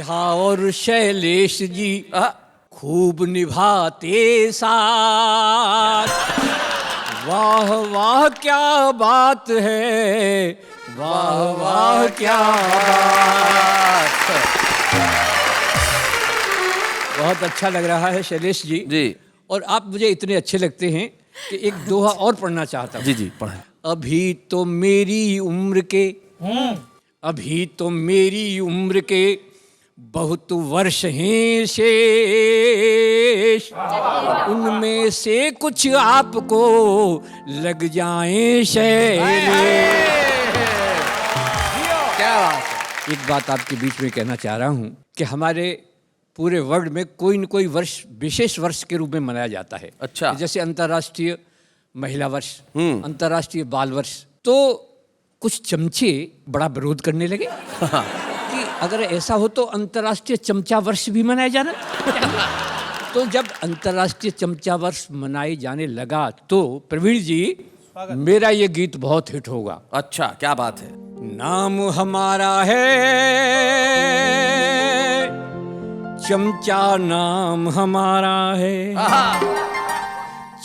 नेहा और शैलेश जी खूब निभाते साथ। वाह वाह क्या बात है, वाह वाह क्या बात। बहुत अच्छा लग रहा है शैलेश जी। जी। और आप मुझे इतने अच्छे लगते हैं कि एक दोहा और पढ़ना चाहता हूँ। जी जी पढ़ें। अभी तो मेरी उम्र के, अभी तो मेरी उम्र के बहुत वर्ष हैं शेष, उनमें से कुछ आपको लग जाएं शैलेश। क्या बात है। एक बात आपके बीच में कहना चाह रहा हूँ कि हमारे पूरे वर्ल्ड में कोई न कोई वर्ष विशेष वर्ष के रूप में मनाया जाता है। अच्छा। जैसे अंतर्राष्ट्रीय महिला वर्ष, अंतर्राष्ट्रीय बाल वर्ष। तो कुछ चमचे बड़ा विरोध करने लगे कि अगर ऐसा हो तो अंतर्राष्ट्रीय चमचा वर्ष भी मनाया जाना। तो जब अंतर्राष्ट्रीय चमचा वर्ष मनाए जाने लगा तो प्रवीण जी मेरा ये गीत बहुत हिट होगा। अच्छा क्या बात है। नाम हमारा है चमचा, नाम हमारा है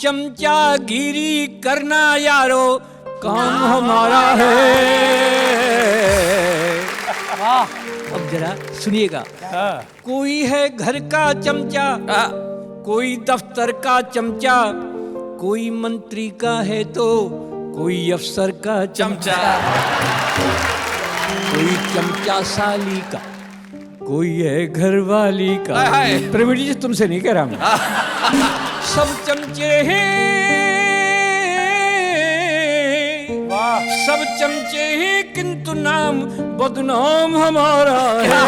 चमचागिरी करना यारो काम हमारा है। अब जरा सुनिएगा। कोई है घर का चमचा, कोई दफ्तर का चमचा, कोई मंत्री का है तो कोई अफसर का चमचा, कोई चमचा साली का, कोई है घरवाली का। प्रवीण जी तुमसे नहीं कह रहा मैं। सब चमचे हैं, सब चमचे हैं किंतु नाम बदनाम हमारा है।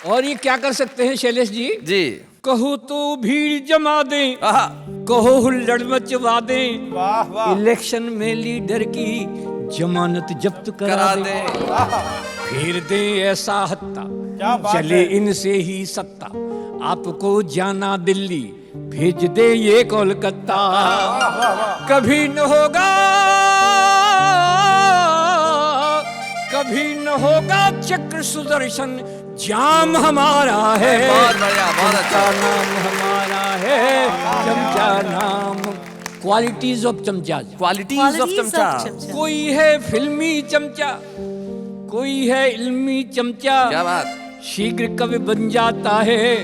और ये क्या कर सकते हैं शैलेश जी? जी। कहो तो भीड़ जमा दें, कहो हुल्लड़ मचवा दें, इलेक्शन में लीडर की जमानत जब्त करा दें, फेर दे ऐसा हत्ता चले इनसे ही सत्ता, आपको जाना दिल्ली भेज दे ये कोलकाता। कभी न होगा, कभी न होगा चक्र सुदर्शन, जाम हमारा है। बहुत बढ़िया, बहुत अच्छा। नाम हमारा है चमचा, नाम क्वालिटीज ऑफ चमचा। क्वालिटीज ऑफ चमचा। कोई है फिल्मी चमचा, कोई है इल्मी चमचा। क्या बात। शीघ्र कवि बन जाता है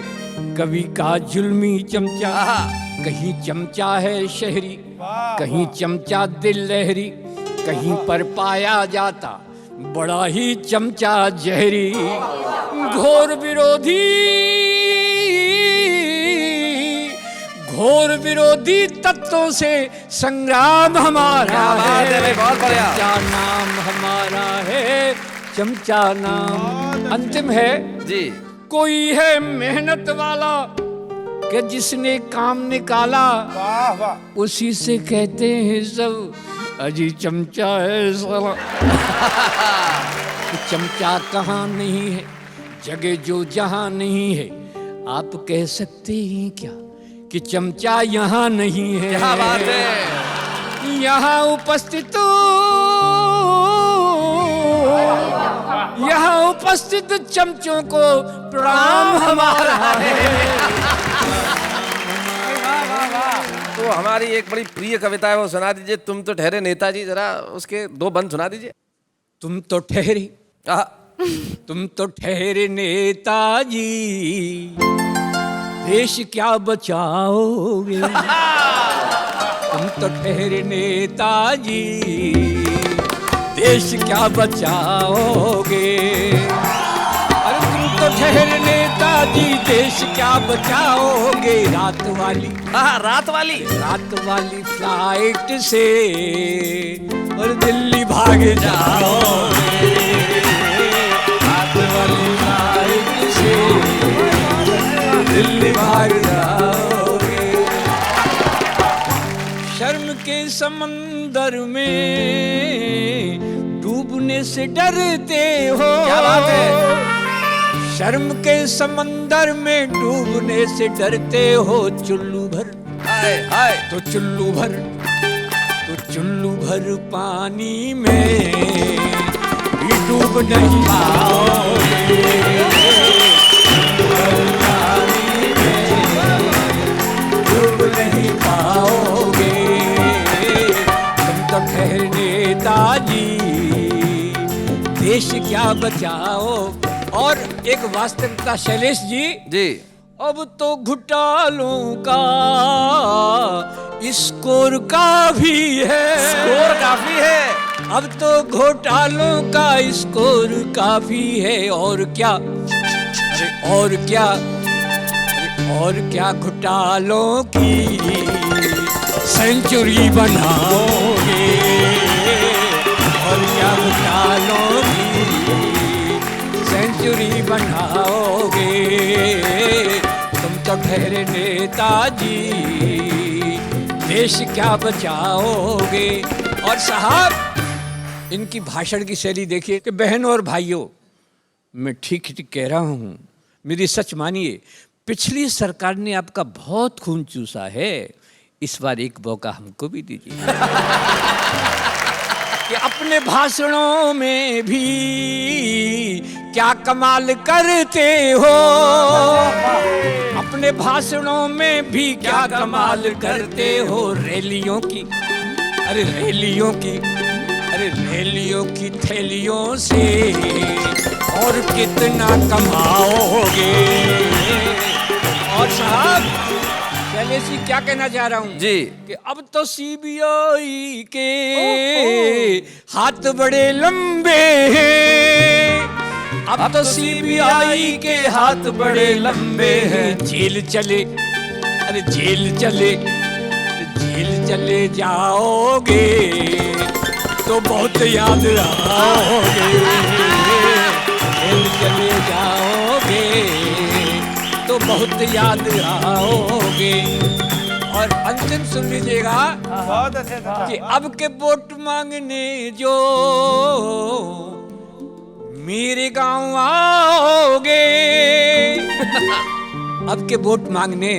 कवि का जुल्मी चमचा। कहीं चमचा है शहरी, कहीं चमचा दिल लहरी, कहीं पर पाया जाता बड़ा ही चमचा जहरी। घोर विरोधी, घोर विरोधी तत्वों से संग्राम हमारा है। बहुत बढ़िया। चमचा नाम हमारा है, चमचा नाम। अंतिम है जी। कोई है मेहनत वाला कि जिसने काम निकाला, उसी से कहते हैं सब अजी चमचा है साला। चमचा कहाँ नहीं है, जगह जो जहाँ नहीं है, आप कह सकते हैं क्या कि चमचा यहाँ नहीं है। क्या बात है। यहाँ उपस्थित, यहाँ उपस्थित चमचों को प्रणाम हमारा है। तो हमारी एक बड़ी प्रिय कविता है, वो सुना दीजिए। तुम तो ठहरे नेताजी, जरा उसके दो बंद सुना दीजिए। तुम तो ठहरे, तुम तो ठहरे नेताजी, देश क्या बचाओगे। तुम तो ठहरे नेताजी, देश क्या बचाओगे। अरे तुम तो ठहरे नेताजी, देश क्या बचाओगे। रात वाली, रात वाली, रात वाली फ्लाइट से और दिल्ली भाग जाओगे। रात वाली फ्लाइट से दिल्ली भाग जाओगे। शर्म के समंदर में डूबने से डरते हो। क्या बात है। शर्म के समंदर में डूबने से डरते हो। चुल्लू भर, तो चुल्लू भर, तो चुल्लू भर पानी में कभी डूब नहीं पाओगे, डूब नहीं पाओगे, तुम तो ठहरे नेताजी, देश क्या बचाओ। और एक वास्तविकता शैलेश जी, अब तो घोटालों का स्कोर काफी है, स्कोर काफी है, अब तो घोटालों का स्कोर काफी है। और क्या, अरे और क्या, अरे और क्या घोटालों की सेंचुरी बनाओगे, और क्या घोटालों की सेंचुरी बनाओगे, तुम तो ठहरे नेताजी, देश क्या बचाओगे। और साहब इनकी भाषण की शैली देखिए कि बहनों और भाइयों, मैं ठीक ठीक कह रहा हूं, मेरी सच मानिए, पिछली सरकार ने आपका बहुत खून चूसा है, इस बार एक मौका हमको भी दीजिए कि अपने भाषणों में भी क्या कमाल करते हो, अपने भाषणों में भी क्या कमाल करते हो। रैलियों की, अरे रैलियों की, अरे रैलियों की थैलियों से और कितना कमाओगे। और साहब शैलेश जी क्या कहना चाह रहा हूं जी कि अब तो सीबीआई के हाथ बड़े लंबे हैं, अब तो सीबीआई के हाथ बड़े लंबे हैं। जेल चले, अरे जेल चले, जेल चले जाओगे तो बहुत याद आओगे, जेल चले जाओगे तो बहुत याद आओगे। और अंतिम सुन लीजिएगा, बहुत अच्छे था कि अब के वोट मांगने जो मेरे गांव आओगे, अब के वोट मांगने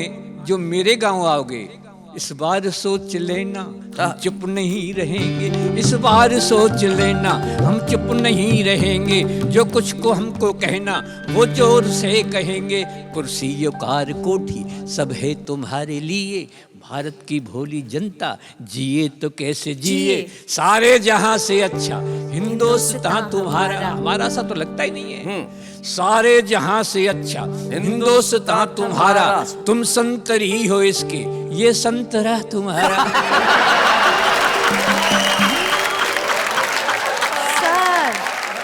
जो मेरे गांव आओगे, इस बार सोच लेना हम चुप नहीं रहेंगे, इस बार सोच लेना हम चुप नहीं रहेंगे। जो कुछ को हमको कहना वो जोर से कहेंगे। कुर्सी कार कोठी सब है तुम्हारे लिए, भारत की भोली जनता जिए तो कैसे जिए। सारे जहां से अच्छा हिंदुस्तान तुम्हारा, हमारा सा तो लगता ही नहीं है। सारे जहां से अच्छा हिंदुस्तान तुम्हारा, तुम संतरी हो इसके, ये संतरा तुम्हारा। सर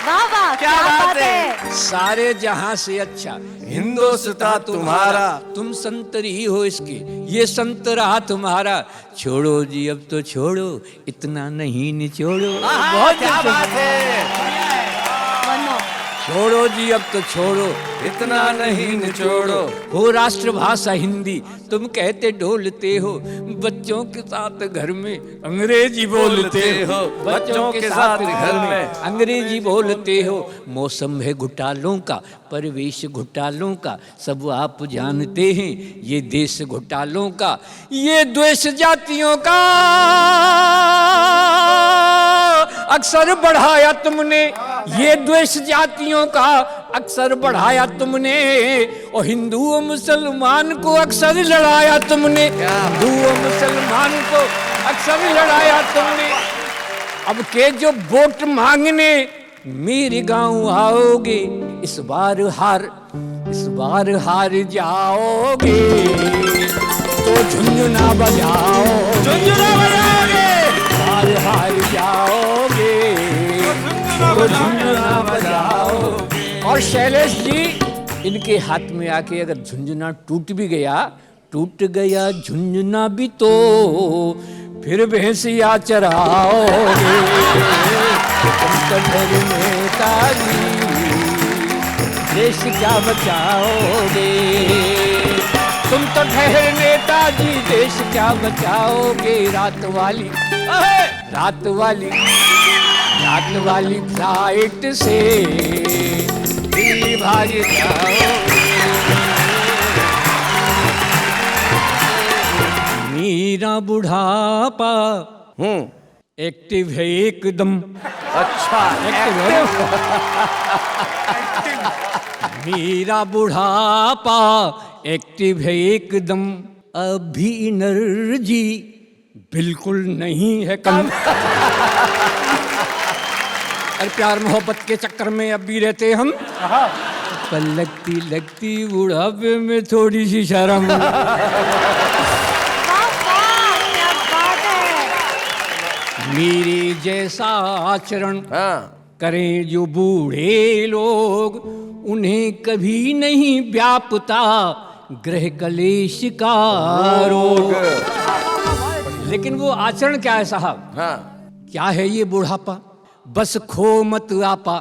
वाह वाह, क्या बात है। सारे जहां से अच्छा हिंदुस्तान तुम्हारा, तुम संतरी हो इसके, ये संतरा तुम्हारा। छोड़ो जी अब तो छोड़ो, इतना नहीं निचोड़ो। बहुत क्या बात है, मनो छोड़ो जी अब तो छोड़ो, इतना नहीं निचोड़ो। हो राष्ट्रभाषा हिंदी तुम कहते डोलते हो, बच्चों के साथ घर में अंग्रेजी बोलते हो, बच्चों के साथ घर में अंग्रेजी बोलते हो। मौसम है घोटालों का, परिवेश घोटालों का, सब आप जानते हैं, ये देश घोटालों का। ये द्वेष जातियों का अक्सर बढ़ाया तुमने, ये द्वेष जातियों का अक्सर बढ़ाया तुमने, और हिंदू और मुसलमान को अक्सर लड़ाया तुमने, हिंदू और मुसलमान को अक्सर लड़ाया तुमने। अब के जो वोट मांगने मेरे गांव आओगे, इस बार हार जाओगे तो झुंझुना बजाओ, झुंझुना बजाओगे, हार जाओगे तो झुंझुना बजाओ। और शैलेश जी इनके हाथ में आके अगर झुंझुना टूट भी गया, टूट गया झुंझुना भी तो फिर भैंसिया चराओगे। तुम तो मेरे नेताजी देश क्या बचाओगे, तुम तो ठहरे नेताजी देश क्या बचाओगे। रात वाली फ्लाइट से दिल्ली भाग जाओ। मेरा बुढ़ापा एक्टिव है एकदम। अच्छा, एक्टिव है। मेरा बुढ़ापा एक्टिव है एकदम, अभी एनर्जी बिल्कुल नहीं है कम। और प्यार मोहब्बत के चक्कर में अब भी रहते हम, पर लगती लगती बुढ़ापे में थोड़ी सी शर्म। वाह वाह, क्या बात है। मेरे जैसा आचरण हाँ, करें जो बूढ़े लोग, उन्हें कभी नहीं व्यापता ग्रह कलेश का रोग। लेकिन वो आचरण क्या है साहब? हाँ, क्या है ये बुढ़ापा? बस खो मत आपा,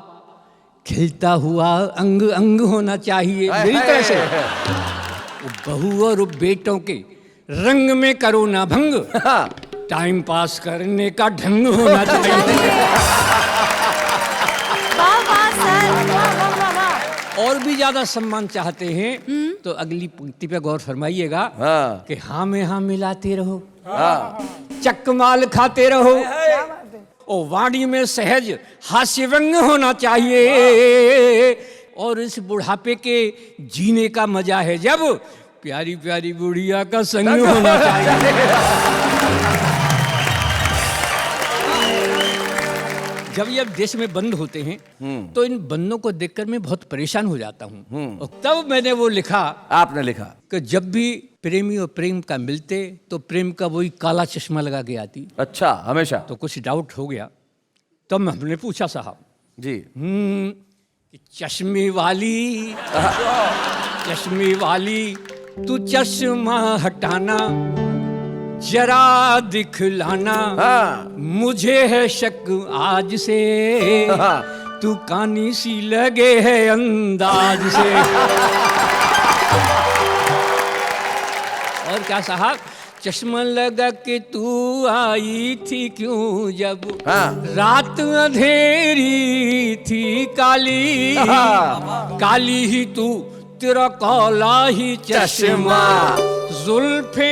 खिलता हुआ अंग अंग होना चाहिए। मेरी तरह से बहू और बेटों के रंग में करो ना भंग, टाइम पास करने का ढंग होना चाहिए। वाह वाह सर, वाह वाह वाह वाह। और भी ज्यादा सम्मान चाहते हैं तो अगली पंक्ति पे गौर फरमाइएगा हाँ, कि हाँ में हाँ मिलाते रहो, हाँ, चकमाल खाते रहो, और वाणी में सहज हास्य व्यंग होना चाहिए। और इस बुढ़ापे के जीने का मजा है जब प्यारी प्यारी बुढ़िया का संग होना चाहिए। जब ये देश में बंद होते हैं तो इन बंदों को देखकर मैं बहुत परेशान हो जाता हूँ। और तब मैंने वो लिखा, आपने लिखा कि जब भी प्रेमी और प्रेम का मिलते तो प्रेम का वही काला चश्मा लगा के आती। अच्छा, हमेशा तो कुछ डाउट हो गया, तब हमने पूछा साहब जी। कि चश्मे वाली तू चश्मा हटाना जरा दिखलाना, हाँ, मुझे है शक आज से, हाँ, तू कानी सी लगे है अंदाज से। और क्या साहब, चश्मा लगा के तू आई थी क्यों जब हाँ, रात अंधेरी थी काली, हाँ, काली ही तू तेरा काला ही चश्मा, जुल्फे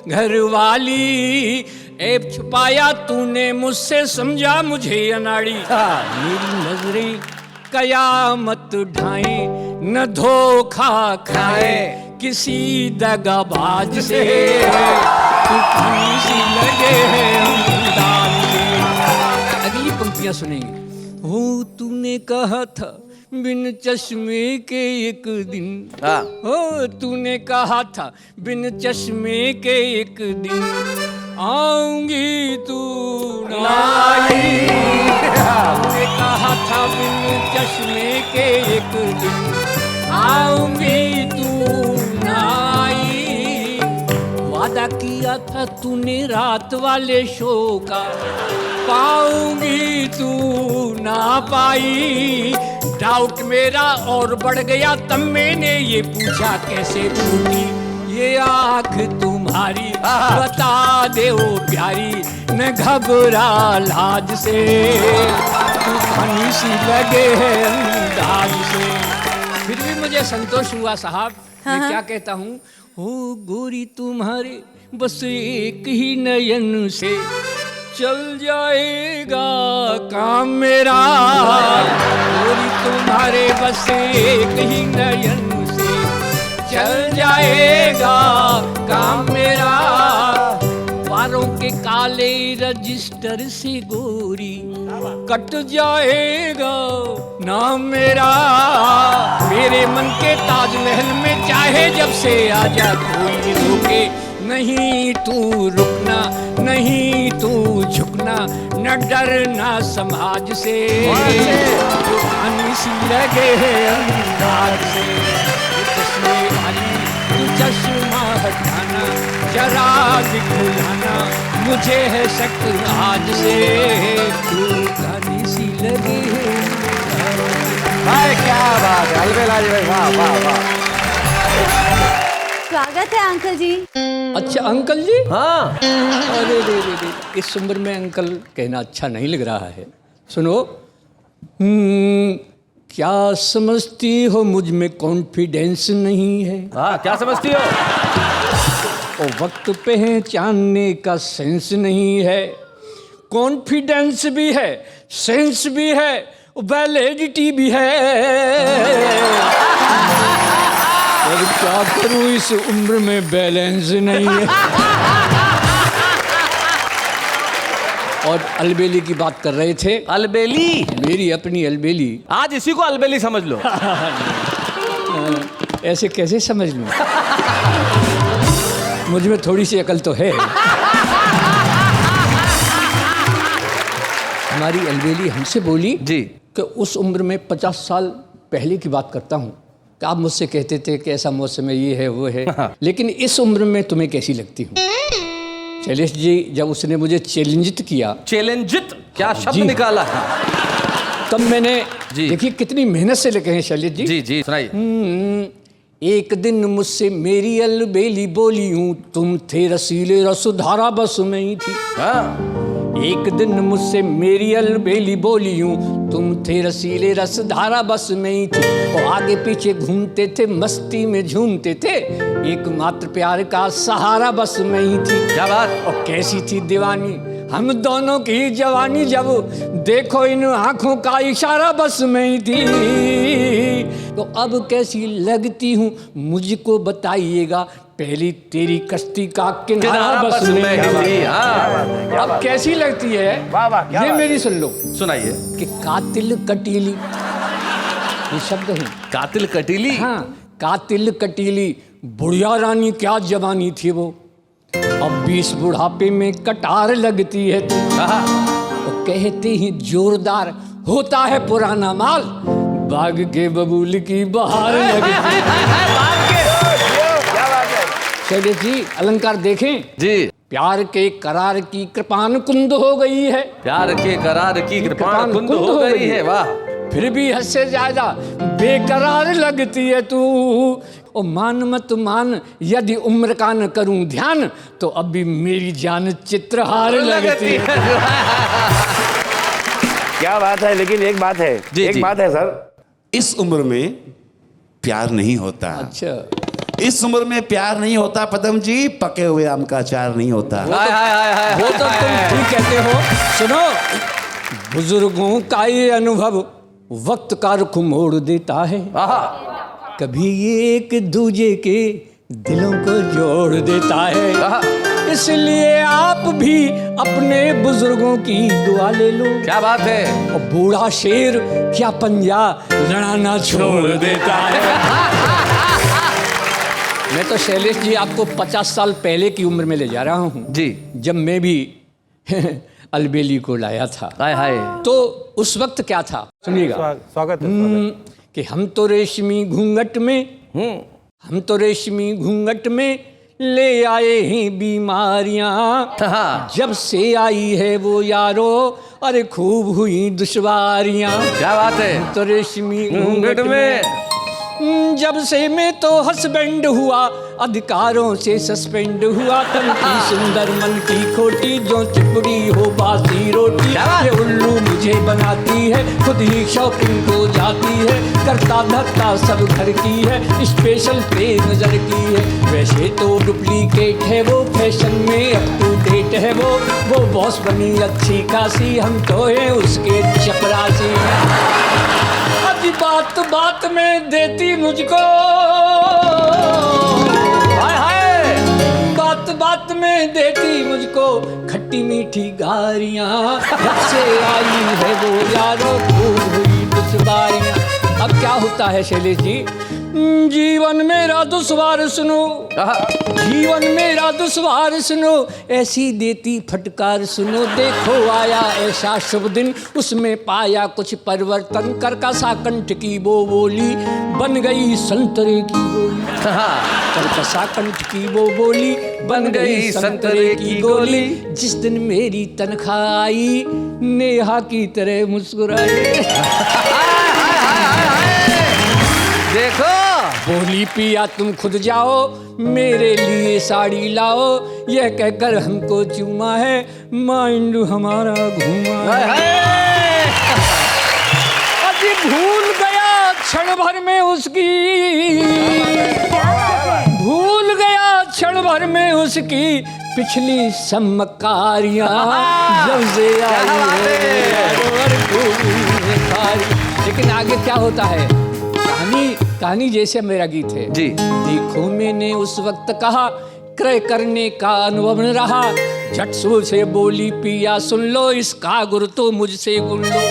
घर वाली, ऐब छुपाया तूने मुझसे, समझा मुझे अनाड़ी। मेरी नजरें कयामत ढाए, न धोखा खाए किसी दगाबाज से, तू पानी सी लगे है अंदाज से। अगली पंक्तियां सुनेंगे। हो तूने कहा था बिन चश्मे के एक दिन, हाँ, हो तूने कहा था बिन चश्मे के एक दिन, आऊंगी तू ना आई। तूने कहा था बिन चश्मे के एक दिन, आऊंगी तू ना आई। वादा किया था तूने रात वाले शो का, पाऊंगी तू ना पाई। डाउट मेरा और बढ़ गया, तब मैंने ये पूछा कैसे फूटी ये आँख तुम्हारी, बता दे ओ प्यारी न घबरा लाज से, तू पानी सी लगे है अंदाज से। फिर भी मुझे संतोष हुआ साहब। मैं क्या कहता हूँ, हो गोरी तुम्हारे बस एक ही नयन से चल जाएगा काम मेरा, गोरी तुम्हारे बस एक ही नयन से चल जाएगा काम मेरा। बारों के काले रजिस्टर से गोरी कट जाएगा नाम मेरा। मेरे मन के ताजमहल में चाहे जब से आजा कोई रोके नहीं, तू रुकना नहीं, तू झुकना न डरना समाज से, तू पानी सी लगे है अंदाज से। चश्मे वाली तू चश्मा हटाना जरा दिखलाना, मुझे है शक आज से, तू पानी सी लगे है। भाई क्या बात है, अलबेला जी भाई, वाह वाह वाह। स्वागत है अंकल जी। अच्छा अंकल जी, हाँ, अरे रे रे रे, इस उम्र में अंकल कहना अच्छा नहीं लग रहा है। सुनो, क्या समझती हो मुझ में कॉन्फिडेंस नहीं है, हाँ, क्या समझती हो? और वक्त पहचानने का सेंस नहीं है, कॉन्फिडेंस भी है, सेंस भी है, वैलिडिटी भी है। और क्या करूं, इस उम्र में बैलेंस नहीं है। और अलबेली की बात कर रहे थे। अलबेली, मेरी अपनी अलबेली। आज इसी को अलबेली समझ लो। ऐसे कैसे समझ लूं? मुझ में थोड़ी सी अकल तो है। हमारी अलबेली हमसे बोली जी कि उस उम्र में 50 साल पहले की बात करता हूँ कि आप मुझसे कहते थे कि ऐसा मौसम है, ये है वो है, लेकिन इस उम्र में तुम्हें कैसी लगती हूँ? शैलेश जी, जब उसने मुझे चैलेंजित किया, चैलेंजित क्या शब्द जी। निकाला? तब मैंने जी। देखिए कितनी मेहनत से लिखे हैं शैलेश जी। जी जी सुनाइए। एक दिन मुझसे मेरी अलबेली बोली हूँ, तुम थे रसीले रसधारा बस में ही थी। हाँ एक दिन मुझसे मेरी अलबेली बोली हूँ, तुम थे रसीले रसधारा बस में ही थी। वो आगे पीछे घूमते थे, मस्ती में झूमते थे, एकमात्र प्यार का सहारा बस में ही थी। क्या बात। और कैसी थी दीवानी हम दोनों की जवानी, जब देखो इन आंखों का इशारा बस में ही थी। तो अब कैसी लगती हूँ मुझको बताइएगा, पहली तेरी कश्ती का किनारा बस में ही थी। अब कैसी लगती है ये मेरी सुन लो। सुनाइए। कि कातिल कटीली, ये शब्द है। कातिल कटीली। हाँ, कातिल कटीली बुढ़िया रानी क्या जवानी थी वो, अब 20 बुढ़ापे में कटार लगती है तू। तो कहते ही जोरदार होता है पुराना माल, बाग के बबूल की बहार लगती है। शैलेश जी, अलंकार देखें। जी। प्यार के करार की कृपान कुंद हो गई है, प्यार के करार की कृपाण कुंद हो गई है। वाह। फिर भी हद से ज्यादा बेकरार लगती है तू। ओ मान मत मान, यदि उम्र का न करूं ध्यान, तो अब भी मेरी जान चित्रहार लगती है। क्या बात है। लेकिन एक बात है, जी, एक जी। बात है सर, इस उम्र में प्यार नहीं होता। अच्छा, इस उम्र में प्यार नहीं होता पदम जी, पके हुए आम का अचार नहीं होता। हाय हाय हाय हाय। वो तो तुम ठीक कहते हो। सुनो, बुजुर्गों का ये अनुभव वक्त का रुख मोड़ देता है, कभी ये एक दूजे के दिलों को जोड़ देता है। इसलिए आप भी अपने बुजुर्गों की दुआ ले लो। क्या बात है। और बूढ़ा शेर क्या पंजा लड़ाना छोड़ देता है। मैं तो शैलेश जी आपको 50 साल पहले की उम्र में ले जा रहा हूँ जी। जब मैं भी अलबेली को लाया था। हाय हाय। तो उस वक्त क्या था सुनिएगा। स्वागत है। कि हम तो रेशमी घूंघट में, हम तो रेशमी घूंघट में ले आए हैं बीमारियां, जब से आई है वो यारो अरे खूब हुई दुश्वारियां। क्या बात है। हम तो रेशमी घूंघट में, जब से मैं तो हस्बैंड हुआ, अधिकारों से सस्पेंड हुआ, तन की सुंदर मन की खोटी, जो चिपड़ी हो बासी रोटी। ये उल्लू मुझे बनाती है, खुद ही शॉपिंग को जाती है, करता धरता सब घर की है, स्पेशल पे नजर की है। वैसे तो डुप्लीकेट है वो, फैशन में अप टू डेट है वो बॉस बनी अच्छी खासी, हम तो है उसके चपरासी। बात बात में देती मुझको, हाय हाय, बात बात में देती मुझको खट्टी मीठी गारियां, जब से आई है वो यारो खूब हुई दुश्वारियां। अब क्या होता है शैलेश जी, जीवन मेरा दुश्वार सुनो, जीवन मेरा दुश्वार सुनो, ऐसी देती फटकार सुनो। देखो आया ऐसा शुभ दिन, उसमें पाया कुछ परिवर्तन, करकसा कंठ की वो बोली बन गई संतरे की गोली। करकसा कंठ की वो बोली बन गई संतरे की गोली, जिस दिन मेरी तनख्वाह आई नेहा की तरह मुस्कुराई। देखो बोली पिया तुम खुद जाओ, मेरे लिए साड़ी लाओ, यह कहकर हमको चूमा है, माइंड हमारा घूमा है। अभी भूल गया क्षण भर में उसकी, भूल गया क्षण भर में उसकी पिछली समकारियां जब से आई है यारो और खूबी है सारी। लेकिन आगे क्या होता है, कहानी जैसे मेरा गीत है जी। देखो मैंने उस वक्त कहा क्रय करने का अनुभव न रहा, झट से बोली पिया सुन लो, इसका गुर तो मुझसे गुन लो।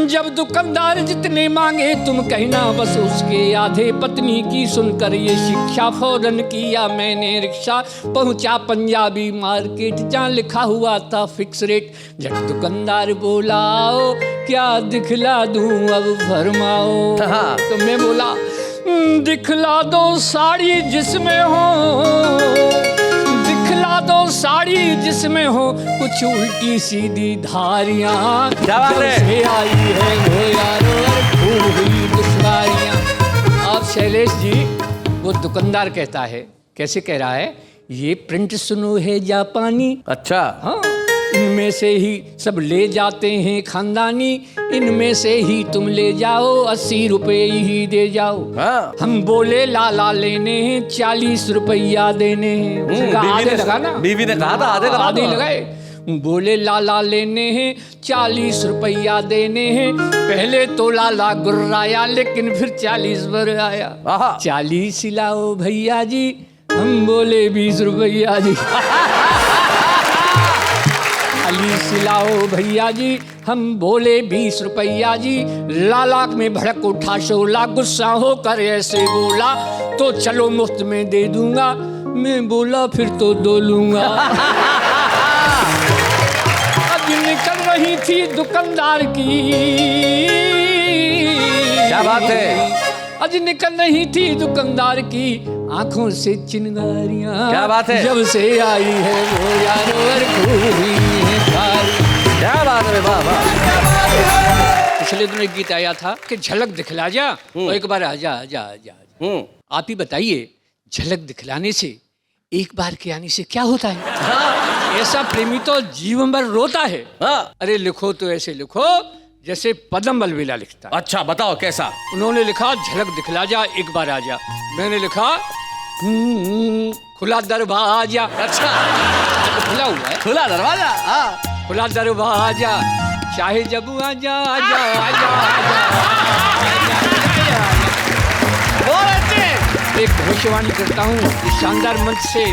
जब दुकानदार जितने मांगे तुम कहना बस उसके आधे, पत्नी की सुनकर ये शिक्षा फौरन किया मैंने रिक्शा, पहुंचा पंजाबी मार्केट जहाँ लिखा हुआ था फिक्स रेट। झट दुकानदार बोला आओ क्या दिखला दूं अब फरमाओ। तो मैं बोला दिखला दो साड़ी जिसमें हो, दिखला दो साड़ी जिसमें हो कुछ उल्टी सीधी धारियां, जब से आई है वो यारो खूब हुई दुश्वारियां। अब शैलेश जी वो दुकानदार कहता है, कैसे कह रहा है, ये प्रिंट सुनो है जापानी। अच्छा। हाँ, इनमें से ही सब ले जाते हैं खानदानी, इनमें से ही तुम ले जाओ 80 रुपए ही दे जाओ। हाँ। हम बोले लाला लेने हैं 40 रुपया देने हैं। आधे लगा ना, बीवी ने कहा था आधे लगाए। बोले लाला लेने हैं 40 रुपया देने हैं, पहले तो लाला गुर्राया लेकिन फिर 40 पर आया। 40 लाओ भैया जी, हम बोले 20 रुपया जी। 40 लाओ भैया जी, हम बोले 20 रुपया जी। लाला में भड़क उठा शोला, गुस्सा होकर ऐसे बोला तो चलो मुफ्त में दे दूंगा। मैं बोला फिर तो दो लूंगा। अब निकल रही थी दुकानदार की, क्या बात है, आज निकल नहीं थी दुकानदार की आंखों से चिंगारियां। क्या बात है, जब से आई है वो यारो और खूबी है सारी। क्या बात है, वाह वाह। पिछले दिनों एक गीत आया था कि झलक दिखला जा, और एक बार आजा आजा आजा। आप ही बताइए झलक दिखलाने से एक बार के आने से क्या होता है? ऐसा प्रेमी तो जीवन भर रोता है। अरे लिखो तो ऐसे लिखो जैसे पदम बलबेला लिखता है। अच्छा बताओ कैसा? उन्होंने लिखा झलक दिखला जा एक बार आजा, मैंने लिखा खुला दरवाजा। अच्छा खुला हुआ है, खुला दरवाजा। खुला दरवाजा चाहे जब आजा आजा आजा आजा। एक भविष्यवाणी करता हूँ इस शानदार मंच से,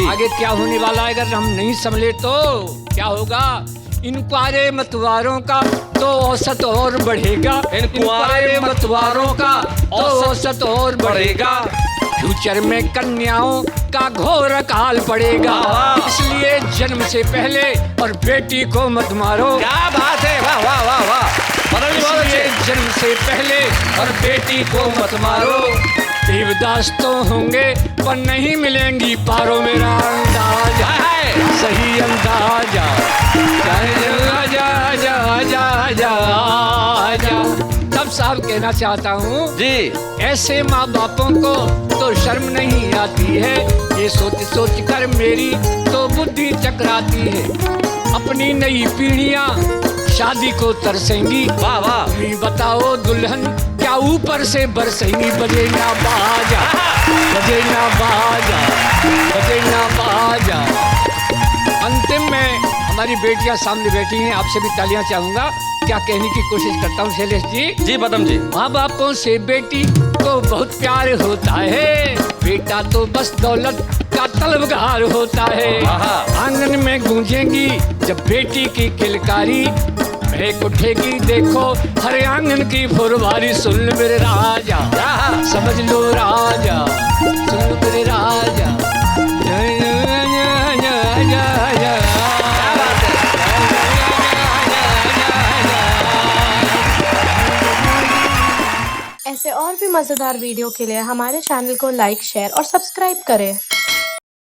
आगे क्या होने वाला है अगर हम नहीं संभले तो क्या होगा। इन कुआरे मतवारों का तो औसत और बढ़ेगा, इन कुआरे मतवारों का तो औसत और बढ़ेगा। फ्यूचर में कन्याओं का घोर अकाल पड़ेगा, इसलिए जन्म से पहले और बेटी को मत मारो। क्या बात है, वाह वाह वाह वाह। इसलिए जन्म से पहले और बेटी को मत मारो। देवदास तो होंगे पर नहीं मिलेंगी पारो, मेरा अंदाज है सही अंदाजा। आजा आजा आजा आजा आजा। तब साहब कहना चाहता हूँ जी, ऐसे माँ बापों को तो शर्म नहीं आती है, ये सोच सोच कर मेरी तो बुद्धि चकराती है। अपनी नई पीढ़ियाँ शादी को तरसेंगी, वाह वाह। तुम बताओ दुल्हन क्या ऊपर से बरसेंगी। बजे ना बाजा, बजे ना बाजा, बजे ना बाजा। अंतिम में हमारी बेटियां सामने बैठी हैं, आपसे भी तालियां चाहूंगा। क्या कहने की कोशिश करता हूँ शैलेश जी। जी पदम जी। माँ बापों से बेटी को बहुत प्यार होता है, बेटा तो बस दौलत का तलबगार होता है। आंगन में गूंजेगी जब बेटी की किलकारी, महक उठेगी देखो हर आंगन की फुलवारी। सुन मेरे राजा, समझ लो राजा, सुन मेरे राजा। ऐसे और भी मज़ेदार वीडियो के लिए हमारे चैनल को लाइक, शेयर और सब्सक्राइब करें।